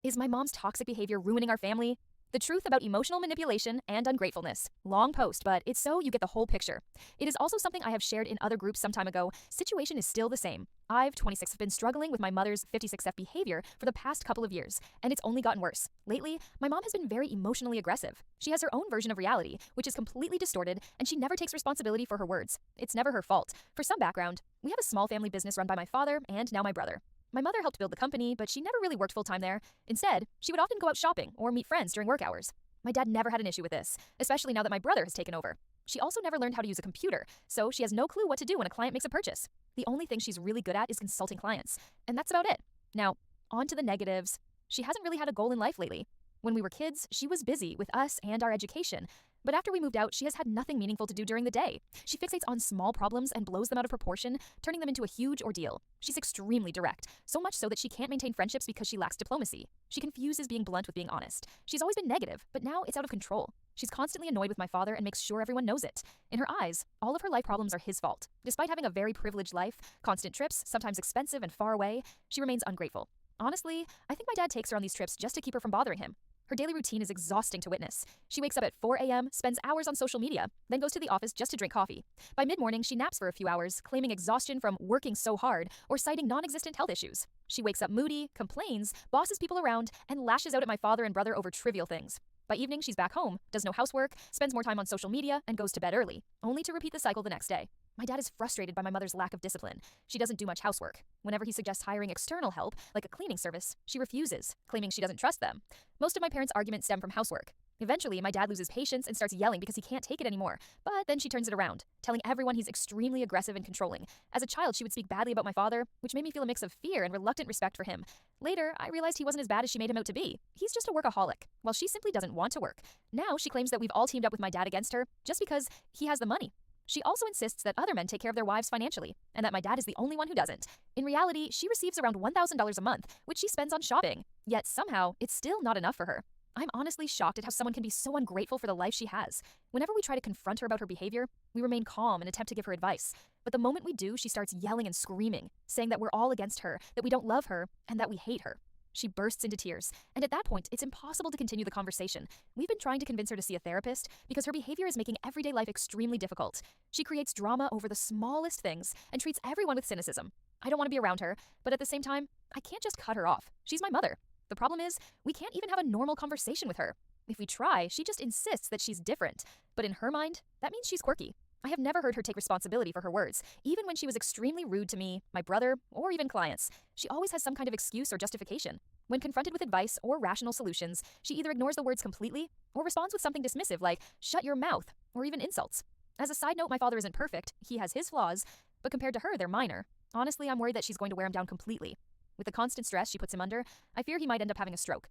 Is my mom's toxic behavior ruining our family? The truth about emotional manipulation and ungratefulness. Long post, but it's so you get the whole picture. It is also something I have shared in other groups some time ago. Situation is still the same. I've 26 have been struggling with my mother's 56F behavior for the past couple of years, and it's only gotten worse. Lately, my mom has been very emotionally aggressive. She has her own version of reality, which is completely distorted, and she never takes responsibility for her words. It's never her fault. For some background, we have a small family business run by my father and now my brother. My mother helped build the company, but she never really worked full-time there. Instead, she would often go out shopping or meet friends during work hours. My dad never had an issue with this, especially now that my brother has taken over. She also never learned how to use a computer, so she has no clue what to do when a client makes a purchase. The only thing she's really good at is consulting clients, and that's about it. Now, on to the negatives. She hasn't really had a goal in life lately. When we were kids, she was busy with us and our education. But after we moved out, she has had nothing meaningful to do during the day. She fixates on small problems and blows them out of proportion, turning them into a huge ordeal. She's extremely direct, so much so that she can't maintain friendships because she lacks diplomacy. She confuses being blunt with being honest. She's always been negative, but now it's out of control. She's constantly annoyed with my father and makes sure everyone knows it. In her eyes, all of her life problems are his fault. Despite having a very privileged life, constant trips, sometimes expensive and far away, she remains ungrateful. Honestly, I think my dad takes her on these trips just to keep her from bothering him. Her daily routine is exhausting to witness. She wakes up at 4 a.m., spends hours on social media, then goes to the office just to drink coffee. By mid-morning, she naps for a few hours, claiming exhaustion from working so hard or citing non-existent health issues. She wakes up moody, complains, bosses people around, and lashes out at my father and brother over trivial things. By evening, she's back home, does no housework, spends more time on social media, and goes to bed early, only to repeat the cycle the next day. My dad is frustrated by my mother's lack of discipline. She doesn't do much housework. Whenever he suggests hiring external help, like a cleaning service, she refuses, claiming she doesn't trust them. Most of my parents' arguments stem from housework. Eventually, my dad loses patience and starts yelling because he can't take it anymore. But then she turns it around, telling everyone he's extremely aggressive and controlling. As a child, she would speak badly about my father, which made me feel a mix of fear and reluctant respect for him. Later, I realized he wasn't as bad as she made him out to be. He's just a workaholic, while she simply doesn't want to work. Now she claims that we've all teamed up with my dad against her just because he has the money. She also insists that other men take care of their wives financially, and that my dad is the only one who doesn't. In reality, she receives around $1,000 a month, which she spends on shopping. Yet somehow, it's still not enough for her. I'm honestly shocked at how someone can be so ungrateful for the life she has. Whenever we try to confront her about her behavior, we remain calm and attempt to give her advice. But the moment we do, she starts yelling and screaming, saying that we're all against her, that we don't love her, and that we hate her. She bursts into tears, and at that point, it's impossible to continue the conversation. We've been trying to convince her to see a therapist because her behavior is making everyday life extremely difficult. She creates drama over the smallest things and treats everyone with cynicism. I don't want to be around her, but at the same time, I can't just cut her off. She's my mother. The problem is, we can't even have a normal conversation with her. If we try, she just insists that she's different. But in her mind, that means she's quirky. I have never heard her take responsibility for her words, even when she was extremely rude to me, my brother, or even clients. She always has some kind of excuse or justification. When confronted with advice or rational solutions, she either ignores the words completely or responds with something dismissive like, "Shut your mouth," or even insults. As a side note, my father isn't perfect. He has his flaws, but compared to her, they're minor. Honestly, I'm worried that she's going to wear him down completely. With the constant stress she puts him under, I fear he might end up having a stroke.